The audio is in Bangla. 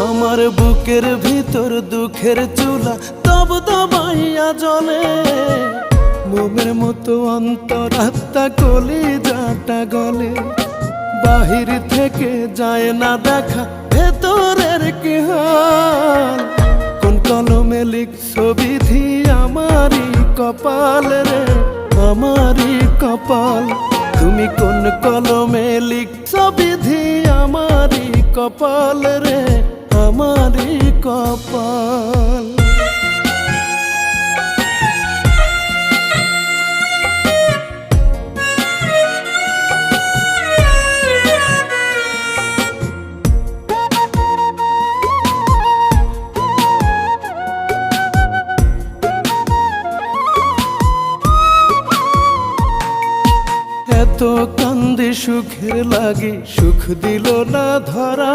আমার বুকের ভিতর দুঃখের চুলা তব দবাইয়া জ্বলে, মোমের মতো অন্তরাত্মা কলিজাটা গলে। বাহির থেকে যায় না দেখা ভেতরের কি হাল, কোন কলমে লিখছো বিধি আমারই কপাল রে, আমারই কপাল। তুমি কোন কলমে লিখছো বিধি আমারই কপাল রে, আমারই কপাল। এত কান্দি সুখের লাগি সুখ দিল না ধরা,